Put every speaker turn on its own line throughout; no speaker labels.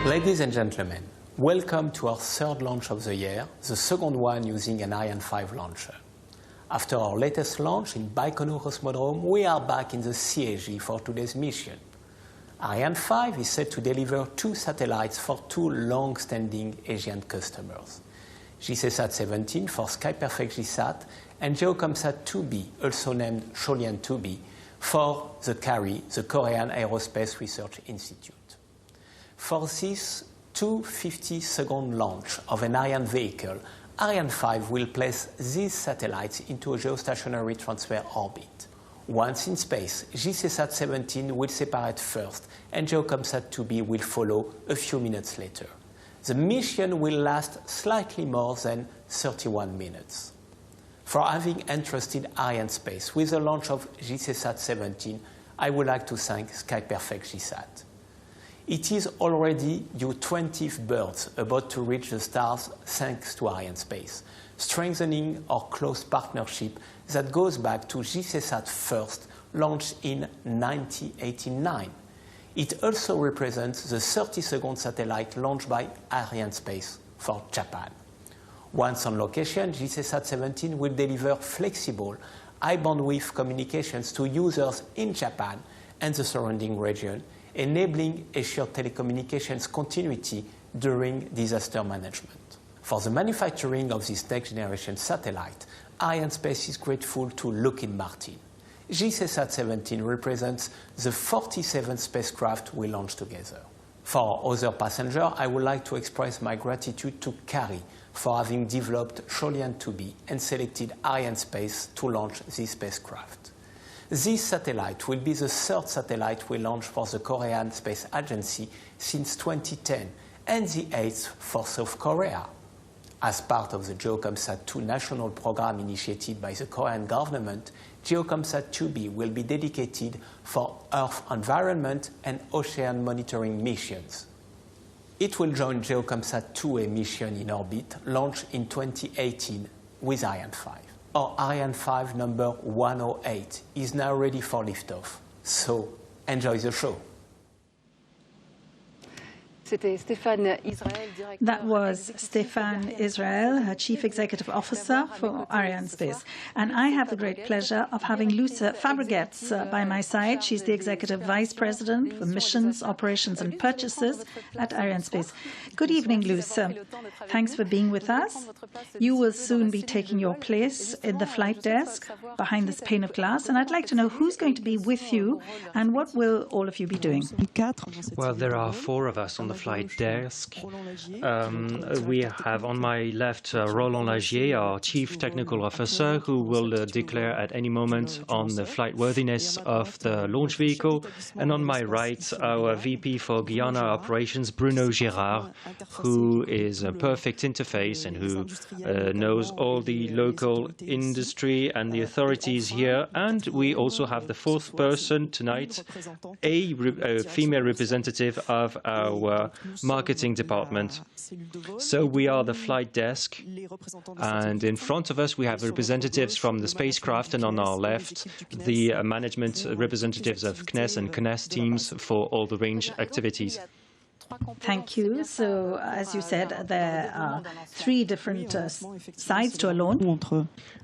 Ladies and gentlemen, welcome to our third launch of the year, the second one using an Ariane 5 launcher. After our latest launch in Baikonur Cosmodrome, we are back in the CAG for today's mission. Ariane 5 is set to deliver 2 satellites for 2 long-standing Asian customers. GCSat 17 for SkyPerfect GSat and GeoComSat 2B, also named Sholian 2B, for the Kari, the Korean Aerospace Research Institute. For this 250-second launch of an Ariane vehicle, Ariane 5 will place these satellites into a geostationary transfer orbit. Once in space, GCSat 17 will separate first and GeoComSat 2B will follow a few minutes later. The mission will last slightly more than 31 minutes. For having entrusted Arianespace with the launch of GCSat 17, I would like to thank SkyPerfect GSat. It is already your 20th bird about to reach the stars thanks to Arianespace, strengthening our close partnership that goes back to GCSat first, launched in 1989. It also represents the 32nd satellite launched by Arianespace for Japan. Once on location, GCSat 17 will deliver flexible, high-bandwidth communications to users in Japan and the surrounding region, enabling assured telecommunications continuity during disaster management. For the manufacturing of this next-generation satellite, Arianespace is grateful to Lockheed Martin. GCSat 17 represents the 47th spacecraft we launched together. For other passengers, I would like to express my gratitude to Kari for having developed Sholian 2B and selected Arianespace to launch this spacecraft. This satellite will be the 3rd satellite we launched for the Korean Space Agency since 2010 and the 8th for South Korea. As part of the GeoComSat 2 national program initiated by the Korean government, GeoComSat 2B will be dedicated for Earth environment and ocean monitoring missions. It will join GeoComSat 2A mission in orbit, launched in 2018 with Ariane 5. Our Ariane 5 number 108 is now ready for liftoff, so enjoy the show.
That was Stéphane Israël, Chief Executive Officer for Arianespace. And I have the great pleasure of having Luce Fabregatz by my side. She's the Executive Vice President for Missions, Operations and Purchases at Arianespace. Good evening, Luce. Thanks for being with us. You will soon be taking your place in the flight desk behind this pane of glass. And I'd like to know who's going to be with you and what will all of you be doing?
Well, there are 4 of us on the flight desk. We have on my left Roland Lagier, our Chief Technical Officer, who will declare at any moment on the flight worthiness of the launch vehicle. And on my right, our VP for Guyana Operations, Bruno Girard, who is a perfect interface and who knows all the local industry and the authorities here. And we also have the 4th person tonight, a female representative of our marketing department. So we are the flight desk, and in front of us we have representatives from the spacecraft, and on our left the management representatives of CNES and CNES teams for all the range activities.
Thank you. So, as you said, there are 3 different sides to a launch.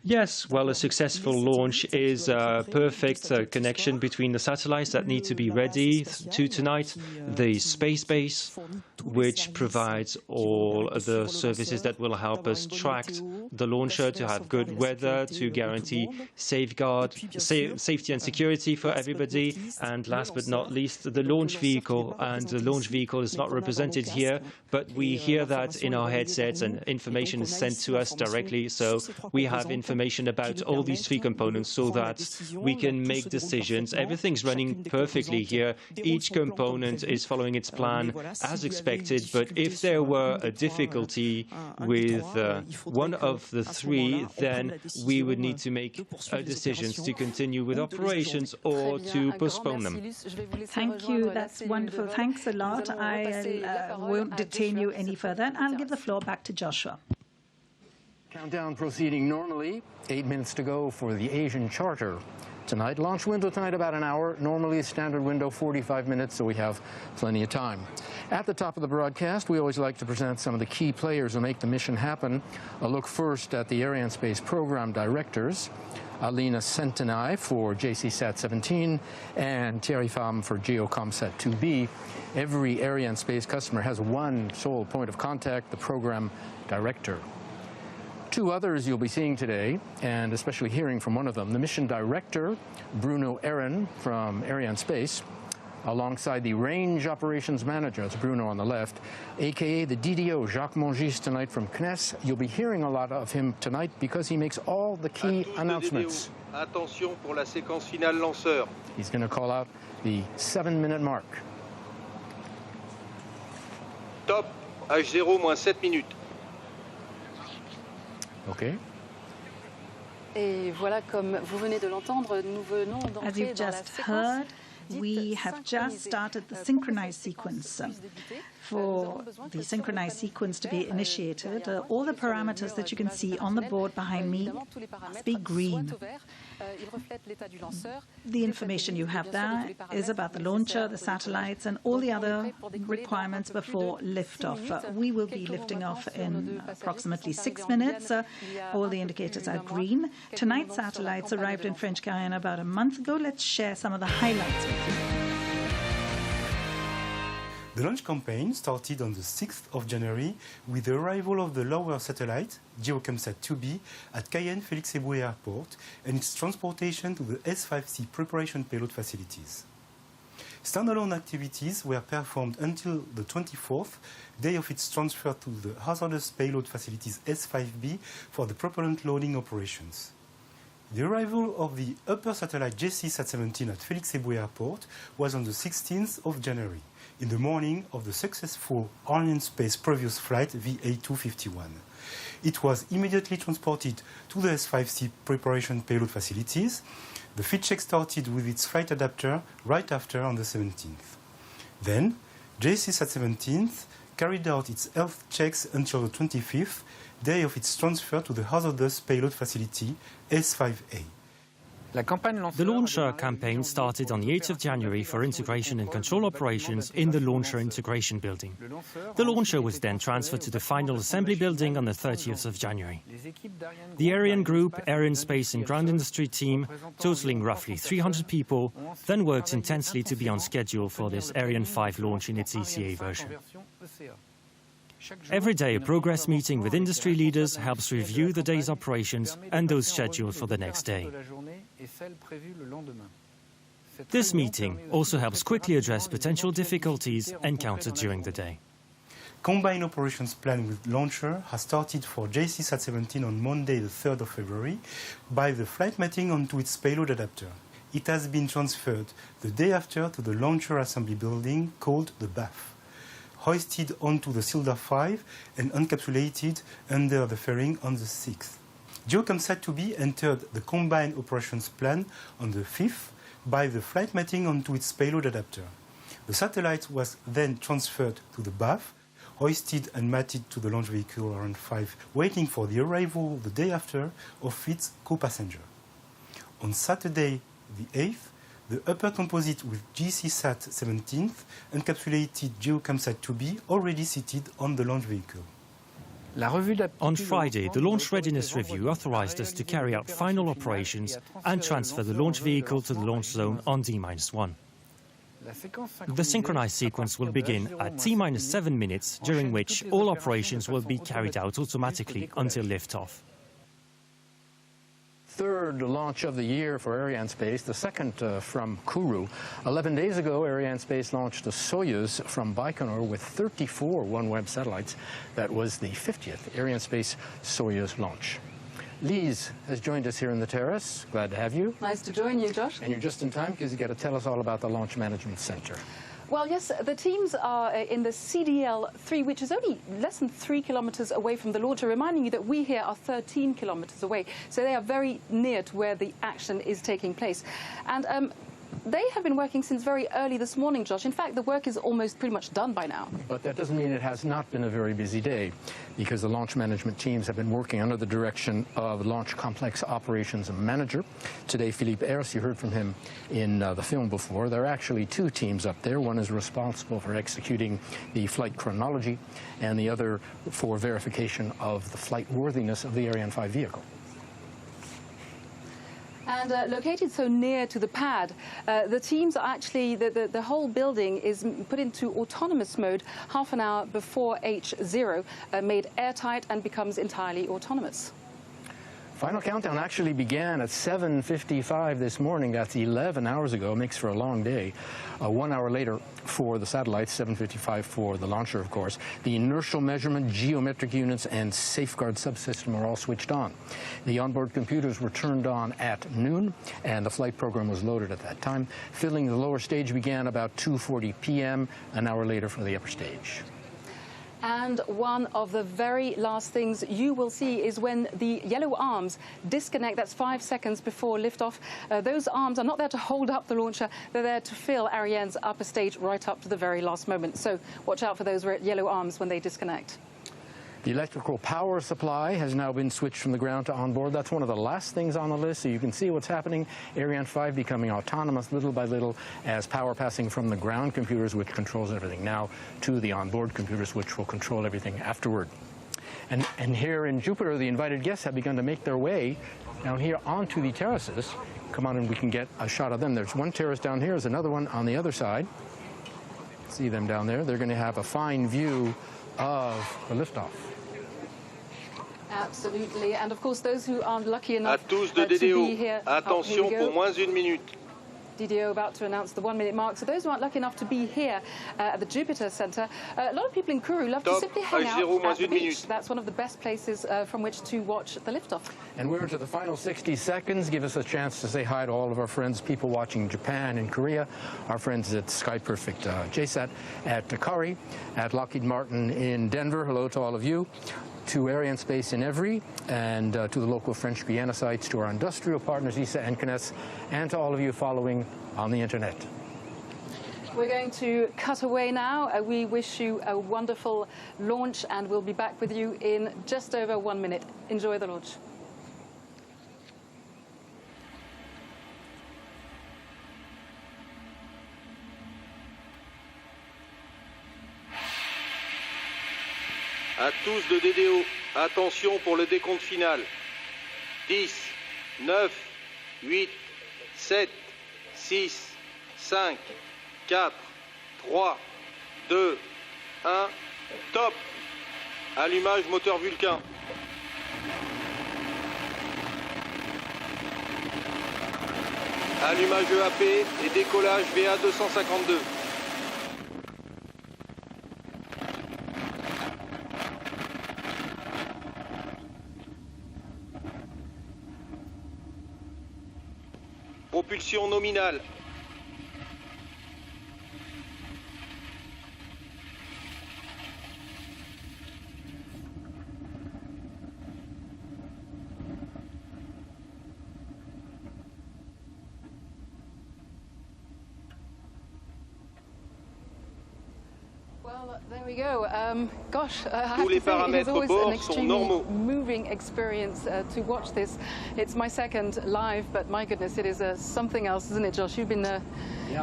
Yes, well, a successful launch is a perfect connection between the satellites that need to be ready to tonight, the space base, which provides all the services that will help us track the launcher, to have good weather, to guarantee safety and security for everybody, and last but not least, the launch vehicle. And the launch vehicle is not represented here, but we hear that in our headsets, and information is sent to us directly. So we have information about all these 3 components so that we can make decisions. Everything's running perfectly here. Each component is following its plan as expected, but if there were a difficulty with one of the 3, then we would need to make decisions to continue with operations or to postpone them.
Thank you. That's wonderful. Thanks a lot. I won't detain you any further, and I'll give the floor back to Joshua.
Countdown proceeding normally. 8 minutes to go for the Asian charter. Tonight, launch window tonight about an hour. Normally a standard window 45 minutes, so we have plenty of time. At the top of the broadcast, we always like to present some of the key players who make the mission happen. A look first at the Arianespace program directors, Alina Sentinai for JCSat-17 and Thierry Pham for GeoComSat 2B. Every Arianespace customer has one sole point of contact, the program director. Two others you'll be seeing today, and especially hearing from one of them, the mission director, Bruno Aaron from Arianespace, alongside the range operations manager, that's Bruno on the left, aka the DDO, Jacques Mongis, tonight from CNES. You'll be hearing a lot of him tonight because he makes all the key announcements.
Attention pour la séquence finale lanceur.
He's going to call out the 7-minute mark.
Top, H0 moins 7 minutes.
Okay.
Et voilà, comme vous venez de l'entendre, nous venons
As you've
d'entrer dans la
just
séquence.
heard, we have just started the synchronized sequence. For the synchronized sequence to be initiated, all the parameters that you can see on the board behind me must be green. The information you have there is about the launcher, the satellites, and all the other requirements before liftoff. We will be lifting off in approximately 6 minutes. All the indicators are green. Tonight's satellites arrived in French Guiana about a month ago. Let's share some of the highlights with you.
The launch campaign started on the 6th of January with the arrival of the lower satellite, GeoComSat 2B, at Cayenne Félix Éboué Airport and its transportation to the S5C preparation payload facilities. Standalone activities were performed until the 24th, day of its transfer to the hazardous payload facilities S5B for the propellant loading operations. The arrival of the upper satellite JCSat-17 at Félix Éboué Airport was on the 16th of January, in the morning of the successful Arianespace previous flight VA251. It was immediately transported to the S5C preparation payload facilities. The fit check started with its flight adapter right after on the 17th. Then, JCSat-17 carried out its health checks until the 25th, day of its transfer to the hazardous payload facility S5A.
The launcher campaign started on the 8th of January for integration and control operations in the launcher integration building. The launcher was then transferred to the final assembly building on the 30th of January. The Ariane Group, Arianespace and ground industry team, totaling roughly 300 people, then worked intensely to be on schedule for this Ariane 5 launch in its ECA version. Every day, a progress meeting with industry leaders helps review the day's operations and those scheduled for the next day. This meeting also helps quickly address potential difficulties encountered during the day.
Combined operations plan with launcher has started for JCSat-17 on Monday, the 3rd of February, by the flight mating onto its payload adapter. It has been transferred the day after to the launcher assembly building called the BAF, hoisted onto the Silda 5 and encapsulated under the fairing on the 6th. GeoComSat 2B entered the combined operations plan on the 5th by the flight mating onto its payload adapter. The satellite was then transferred to the BAF, hoisted and matted to the launch vehicle Ariane 5, waiting for the arrival the day after of its co-passenger. On Saturday, the 8th, the upper composite with GCSat-17 encapsulated GeoComSat 2B already seated on the launch vehicle.
On Friday, the Launch Readiness Review authorized us to carry out final operations and transfer the launch vehicle to the launch zone on D-1. The synchronized sequence will begin at T-7 minutes, during which all operations will be carried out automatically until liftoff.
Third launch of the year for Arianespace, the second from Kourou. 11 days ago, Arianespace launched a Soyuz from Baikonur with 34 OneWeb satellites. That was the 50th Arianespace Soyuz launch. Lise has joined us here in the terrace. Glad to have you.
Nice to join you, Josh.
And you're just in time because you got to tell us all about the Launch Management Center.
Well, yes, the teams are in the CDL-3, which is only less than 3 kilometers away from the launcher, reminding you that we here are 13 kilometers away. So they are very near to where the action is taking place. And they have been working since very early this morning, Josh. In fact, the work is almost pretty much done by now.
But that doesn't mean it has not been a very busy day, because the launch management teams have been working under the direction of Launch Complex Operations Manager. Today, Philippe Ers, you heard from him in the film before. There are actually two teams up there. One is responsible for executing the flight chronology, and the other for verification of the flight worthiness of the Ariane 5 vehicle.
And located so near to the pad, the teams are actually, the whole building is put into autonomous mode half an hour before H0, made airtight and becomes entirely autonomous.
Final countdown actually began at 7:55 this morning. That's 11 hours ago. Makes for a long day. 1 hour later for the satellites, 7:55 for the launcher, of course. The inertial measurement, geometric units, and safeguard subsystem are all switched on. The onboard computers were turned on at noon, and the flight program was loaded at that time. Filling the lower stage began about 2:40 p.m., an hour later for the upper stage.
And one of the very last things you will see is when the yellow arms disconnect. That's 5 seconds before liftoff. Those arms are not there to hold up the launcher. They're there to fill Ariane's upper stage right up to the very last moment. So watch out for those yellow arms when they disconnect.
The electrical power supply has now been switched from the ground to onboard. That's one of the last things on the list, so you can see what's happening. Ariane 5 becoming autonomous little by little as power passing from the ground computers, which controls everything now, to the onboard computers, which will control everything afterward. And here in Jupiter, the invited guests have begun to make their way down here onto the terraces. Come on and we can get a shot of them. There's one terrace down here, there's another one on the other side. See them down there. They're going to have a fine view of the liftoff.
Absolutely. And of course, those who aren't lucky enough
À tous de
to be
DDO,
here.
attention pour moins une minute.
DDO about to announce the 1 minute mark. So those who aren't lucky enough to be here at the Jupiter Center, a lot of people in Kourou love to simply hang out at the beach. That's one of the best places from which to watch the liftoff.
And we're into the final 60 seconds. Give us a chance to say hi to all of our friends, people watching Japan and Korea, our friends at Sky Perfect JSAT, at Kari, at Lockheed Martin in Denver. Hello to all of you. To Arianespace in Evry, and to the local French Guiana sites, to our industrial partners, ESA and CNES, and to all of you following on the internet.
We're going to cut away now. We wish you a wonderful launch, and we'll be back with you in just over 1 minute. Enjoy the launch.
À tous de DDO, attention pour le décompte final. 10, 9, 8, 7, 6, 5, 4, 3, 2, 1, top. Allumage moteur Vulcain. Allumage EAP et décollage VA252. Propulsion nominale.
Well, there we go. Gosh, I have
Tous
to
les
say, it is
paramètres
always an
bord sont
extremely
normaux.
moving experience to watch this. It's my second live, but my goodness, it is something else, isn't it, Josh? You've been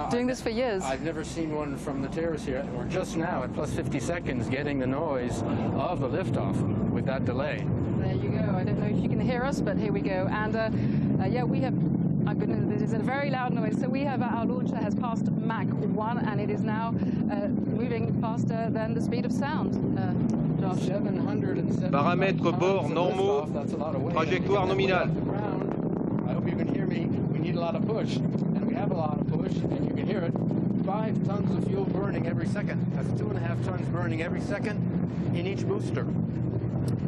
doing this for years.
I've never seen one from the terrace here, or just now at plus 50 seconds, getting the noise of the liftoff with that delay.
There you go. I don't know if you can hear us, but here we go. And yeah, we have. My goodness, this is a very loud noise. So we have our launcher has passed Mach 1, and it is now moving faster than the speed of sound. Josh.
770
Paramètres bord normaux, trajectoire nominale.
I hope you can hear me. We need a lot of push, and we have a lot of push, and you can hear it. 5 tons of fuel burning every second. That's 2.5 tons burning every second in each booster.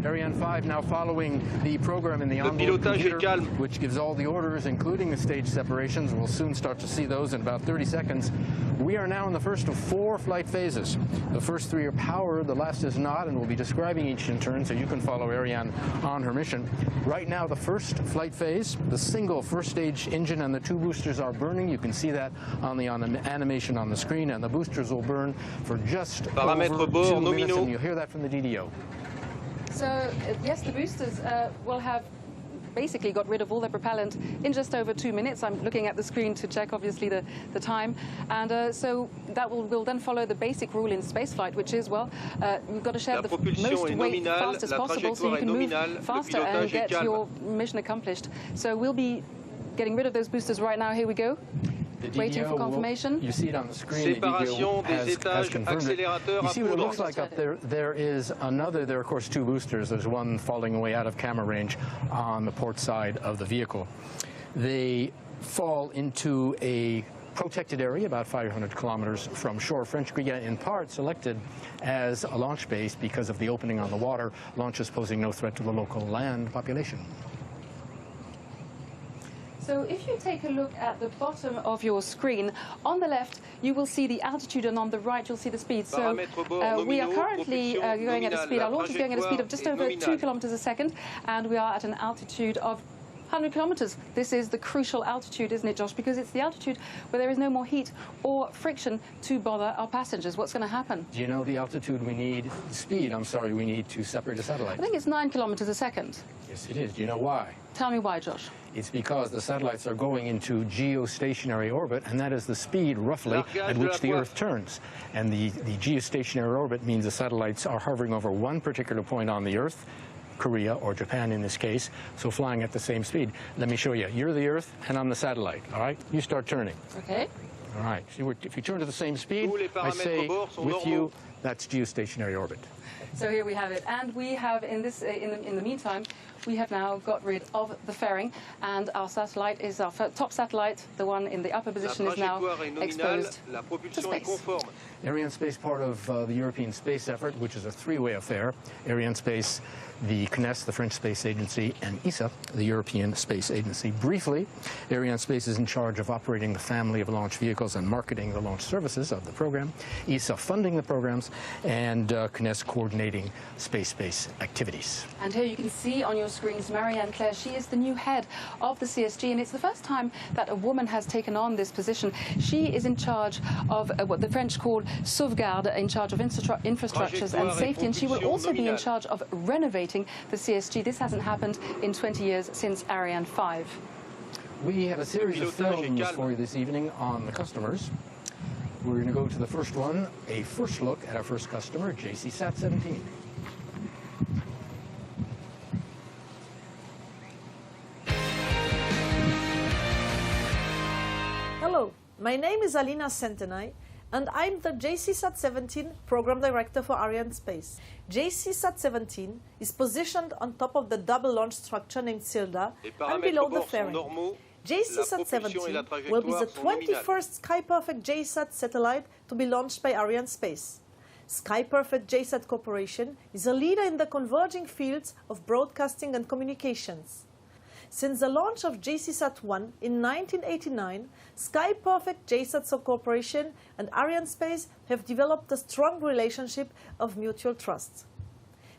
Ariane 5 now following the program in the onboard
pilotage est
computer,
calme.
which gives all the orders, including the stage separations. We'll soon start to see those in about 30 seconds. We are now in the first of 4 flight phases. The first 3 are powered, the last is not, and we'll be describing each in turn so you can follow Ariane on her mission. Right now, the first flight phase, the single first stage engine and the 2 boosters are burning. You can see that on the animation on the screen, and the boosters will burn for just
Paramètres
over 2
bord
minutes,
nominaux.
and you'll hear that from the DDO.
So, yes, the boosters will have basically got rid of all their propellant in just over 2 minutes. I'm looking at the screen to check, obviously, the time. And so that will then follow the basic rule in spaceflight, which is, well, you've got to share the most weight fast as possible so you can move faster and get your mission accomplished. So we'll be getting rid of those boosters right now. Here we go. Waiting for confirmation.
You see it on the screen.
Séparation des étages, accélérateur
You
à
see what it
prudence.
looks like up there? There is another, there are of course 2 boosters. There's one falling away out of camera range on the port side of the vehicle. They fall into a protected area about 500 kilometers from shore. French Guiana in part selected as a launch base because of the opening on the water, launches posing no threat to the local land population.
So if you take a look at the bottom of your screen, on the left you will see the altitude and on the right you'll see the speed. So we are currently going at a speed, our launch is going at a speed of just over 2 kilometers a second, and we are at an altitude of 100 kilometers. This is the crucial altitude, isn't it, Josh? Because it's the altitude where there is no more heat or friction to bother our passengers. What's going to happen?
Do you know the altitude we need, the speed, I'm sorry, we need to separate a satellite?
I think it's 9 kilometers a second.
Yes, it is. Do you know why?
Tell me why, Josh.
It's because the satellites are going into geostationary orbit, and that is the speed, roughly, at which the Earth turns. And the geostationary orbit means the satellites are hovering over one particular point on the Earth, Korea or Japan in this case, so flying at the same speed. Let me show you. You're the Earth, and I'm the satellite, all right? You start turning.
Okay.
All right. See, if you turn to the same speed, I say with you, that's geostationary orbit.
So here we have it, and we have in the meantime, we have now got rid of the fairing, and our satellite is our top satellite. The one in the upper position is now exposed to space.
Arianespace, part of the European space effort, which is a 3-way affair. Arianespace, the CNES, the French Space Agency, and ESA, the European Space Agency. Briefly, Arianespace is in charge of operating the family of launch vehicles and marketing the launch services of the program, ESA funding the programs, and CNES coordinating space-based activities.
And here you can see on your screens Marianne Claire. She is the new head of the CSG, and it's the first time that a woman has taken on this position. She is in charge of what the French call sauvegarde, in charge of infrastructures and safety, and she will also be in charge of renovating the CSG. This hasn't happened in 20 years since Ariane 5.
We have a series of films for you this evening on the customers. We're going to go to the first one, a first look at our first customer, JCSat 17.
Hello, my name is Alina Sentenay, and I'm the JCSat 17 Program Director for Arianespace. JCSat 17 is positioned on top of the double launch structure named Silda and below the fairing. JCSat 17 will be the 21st SkyPerfect JSat satellite to be launched by Arianespace. SkyPerfect JSat Corporation is a leader in the converging fields of broadcasting and communications. Since the launch of JCSat-1 in 1989, SkyPerfect JSat Corporation and Arianespace have developed a strong relationship of mutual trust.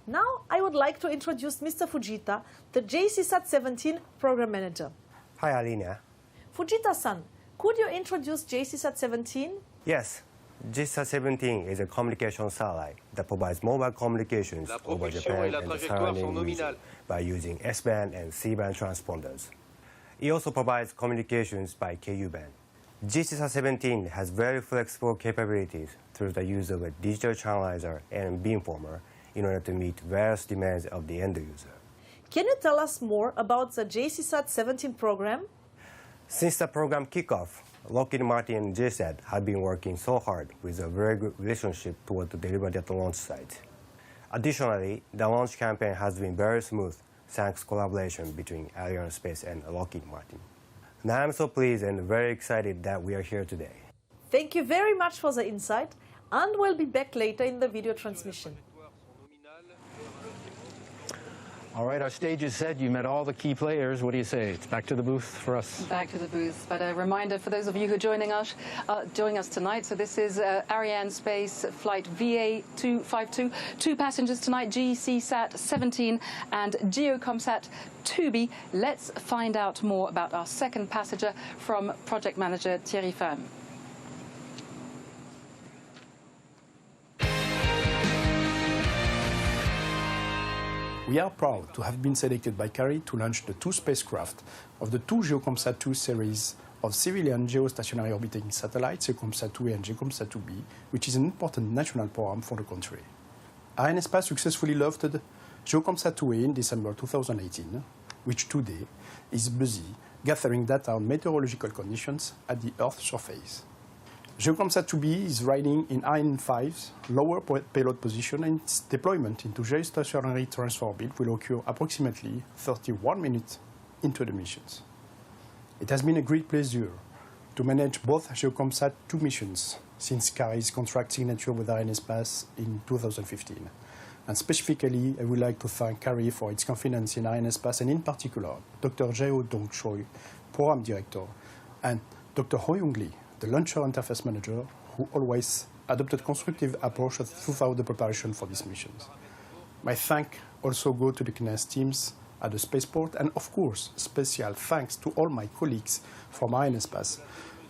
Now I would like to introduce Mr. Fujita, the JCSat 17 Program Manager.
Hi, Alina.
Fujita-san, could you introduce JCSat 17?
Yes, JCSat 17 is a communication satellite that provides mobile communications over Japan and the surrounding region by using S-band and C-band transponders. It also provides communications by Ku-band. JCSat 17 has very flexible capabilities through the use of a digital channelizer and beamformer in order to meet various demands of the end user.
Can you tell us more about the JCSat 17 program?
Since the program kickoff, Lockheed Martin and JSAT have been working so hard with a very good relationship toward the delivery at the launch site. Additionally, the launch campaign has been very smooth thanks to collaboration between Arianespace and Lockheed Martin. Now I'm so pleased and very excited that we are here today.
Thank you very much for the insight, and we'll be back later in the video transmission.
All right, our stage is set. You met all the key players. What do you say? It's back to the booth for us.
Back to the booth. But a reminder for those of you who are joining us tonight. So this is Arianespace flight VA252. 2 passengers tonight, GCSat 17 and GeoComSat 2B. Let's find out more about our second passenger from project manager Thierry Pham.
We are proud to have been selected by Kari to launch the 2 spacecraft of the 2 GeoComSat 2 series of civilian geostationary orbiting satellites, GeoComSat 2A and GeoComSat 2B, which is an important national program for the country. Arianespace successfully lofted GeoComSat 2A in December 2018, which today is busy gathering data on meteorological conditions at the Earth's surface. GeoComSat 2B is riding in Ariane 5's lower payload position, and its deployment into geostationary transfer orbit will occur approximately 31 minutes into the missions. It has been a great pleasure to manage both GeoComSat 2 missions since Kari's contract signature with Arianespace in 2015. And specifically, I would like to thank Kari for its confidence in Arianespace, and in particular, Dr. Jae Dong Choi, Program Director, and Dr. Ho Young Lee, the Launcher Interface Manager, who always adopted constructive approaches throughout the preparation for these missions. My thanks also go to the CNES teams at the spaceport, and of course, special thanks to all my colleagues from Arianespace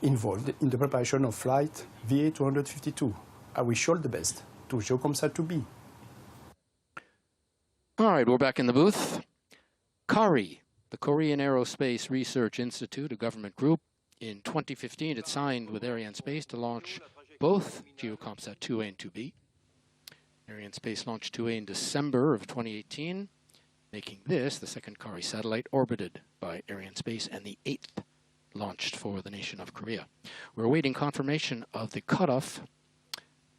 involved in the preparation of flight VA252. I wish all the best to GeoComSat 2B.
All right, we're back in the booth. Kari, the Korean Aerospace Research Institute, a government group. In 2015, it signed with Arianespace to launch both GeoComSat 2A and 2B. Arianespace launched 2A in December of 2018, making this the second Kari satellite orbited by Arianespace and the 8th launched for the nation of Korea. We're awaiting confirmation of the cutoff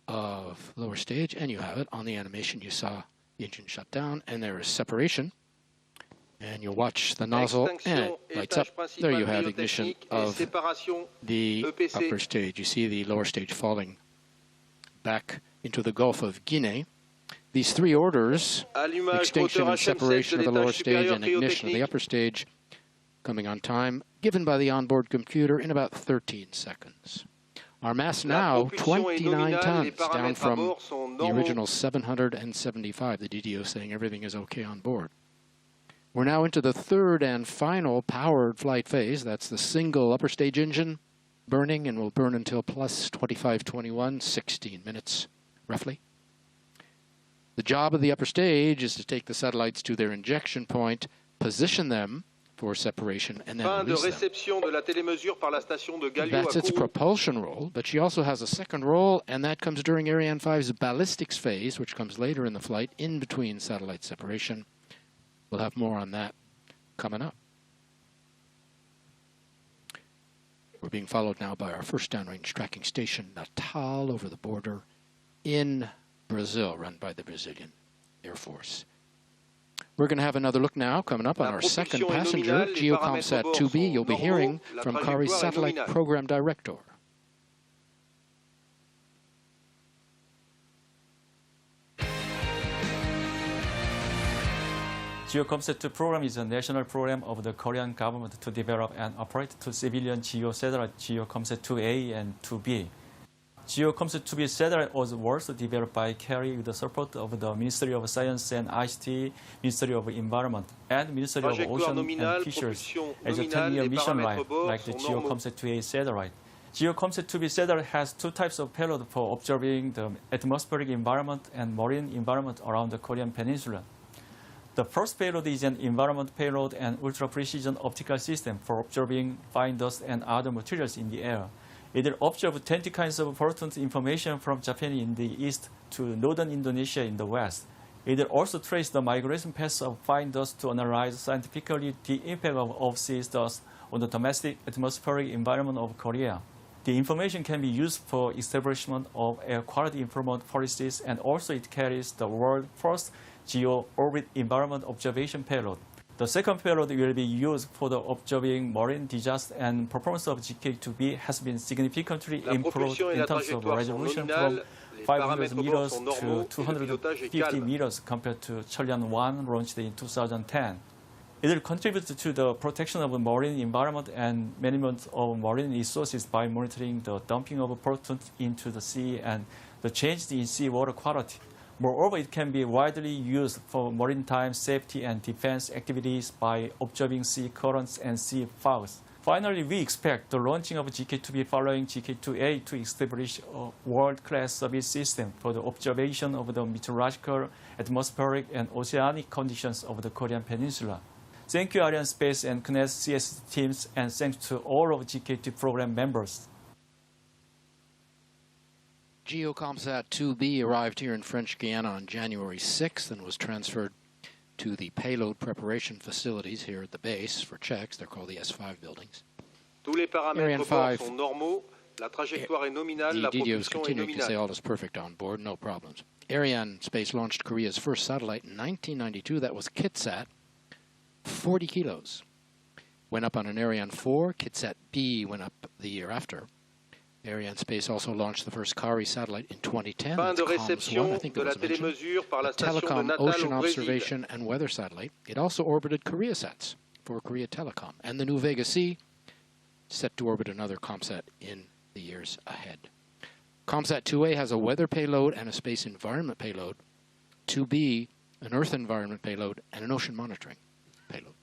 of lower stage, and you have it on the animation. You saw the engine shut down, and there is separation. And you'll watch the nozzle, and it lights up. There you have ignition of the upper stage. You see the lower stage falling back into the Gulf of Guinea. These 3 orders, extinction and separation of the lower stage and ignition of the upper stage, coming on time, given by the onboard computer in about 13 seconds. Our mass now, 29 tons, down from the original 775, the DDO saying everything is okay on board. We're now into the 3rd and final powered flight phase. That's the single upper stage engine burning, and will burn until plus 2521, 16 minutes, roughly. The job of the upper stage is to take the satellites to their injection point, position them for separation, and then release them. That's its propulsion role, but she also has a second role, and that comes during Ariane 5's ballistics phase, which comes later in the flight, in between satellite separation. We'll have more on that coming up. We're being followed now by our first downrange tracking station, Natal, over the border in Brazil, run by the Brazilian Air Force. We're going to have another look now coming up on our second passenger, GeoComSat 2B. You'll be hearing from Kari's Satellite Program Director.
GeoComSat 2 program is a national program of the Korean government to develop and operate 2 civilian GEO satellites, GeoComSat 2A and 2B. GeoComSat 2B satellite was also developed by Kari with the support of the Ministry of Science and ICT, Ministry of Environment, and Ministry of Ocean and Fisheries as a 10-year mission life, like the GeoComSat 2A satellite. GeoComSat 2B satellite has 2 types of payload for observing the atmospheric environment and marine environment around the Korean Peninsula. The first payload is an environment payload and ultra-precision optical system for observing fine dust and other materials in the air. It will observe 20 kinds of important information from Japan in the east to northern Indonesia in the west. It will also trace the migration paths of fine dust to analyze scientifically the impact of off-sea dust on the domestic atmospheric environment of Korea. The information can be used for establishment of air quality improvement policies, and also it carries the world's first geo-orbit environment observation payload. The second payload will be used for the observing marine disaster, and performance of GK2B has been significantly improved in terms of resolution from 500 meters to 250 meters compared to Cheolyan 1 launched in 2010. It will contribute to the protection of the marine environment and management of marine resources by monitoring the dumping of pollutants into the sea and the change in seawater quality. Moreover, it can be widely used for maritime safety and defense activities by observing sea currents and sea fogs. Finally, we expect the launching of GK2B following GK2A to establish a world-class service system for the observation of the meteorological, atmospheric, and oceanic conditions of the Korean Peninsula. Thank you, Arianespace and CNES CS teams, and thanks to all of GK2 program members.
GeoComsat 2B arrived here in French Guiana on January 6th and was transferred to the payload preparation facilities here at the base for checks. They're called the S5 buildings.
Tous les paramètres bord sont normaux. La trajectoire est nominale. La
DDO is
propulsion est
continuing to say
nominale.
all is perfect on board, no problems. Arianespace launched Korea's first satellite in 1992. That was KitSat, 40 kilos. Went up on an Ariane 4. KitSat B went up the year after. Arianespace also launched the first Kari satellite in 2010.
Fin de
That's
réception
COMS-1, I think
de
it
la
was mentioned.
télémesure par la
A
station de
telecom
Natal
ocean
au Brésil.
observation and weather satellite. It also orbited KoreaSats for Korea Telecom. And the new Vega C, set to orbit another ComSat in the years ahead. ComSat 2A has a weather payload and a space environment payload. 2B, an Earth environment payload, and an ocean monitoring payload.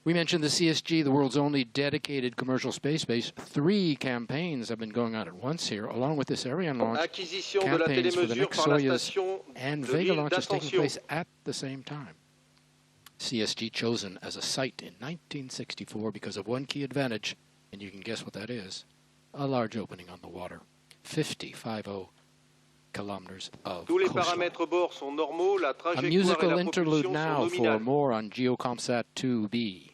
We mentioned the CSG, the world's only dedicated commercial space base. 3 campaigns have been going on at once here, along with this Ariane launch.
Acquisition de la
Campaigns for the
télémesure
next
par la
Soyuz
station
and
de
Vega
l'île
launches taking
d'Ascension.
place at the same time. CSG chosen as a site in 1964 because of one key advantage, and you can guess what that is: a large opening on the water, 50 kilometers of
Tous les
coastline.
paramètres bord sont normaux. La
A
trajectoire et
musical
la
interlude
propulsion
now
sont
for
nominales.
more on GeoComsat 2B.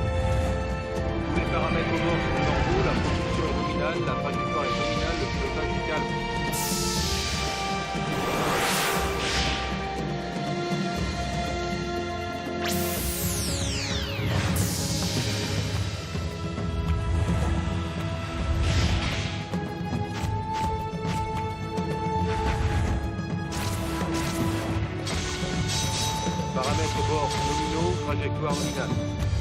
Tous les paramètres bord sont normaux. La propulsion est nominale. La trajectoire est nominale. Le pilotage est calme. Paramètres bord nominaux. Trajectoire nominale.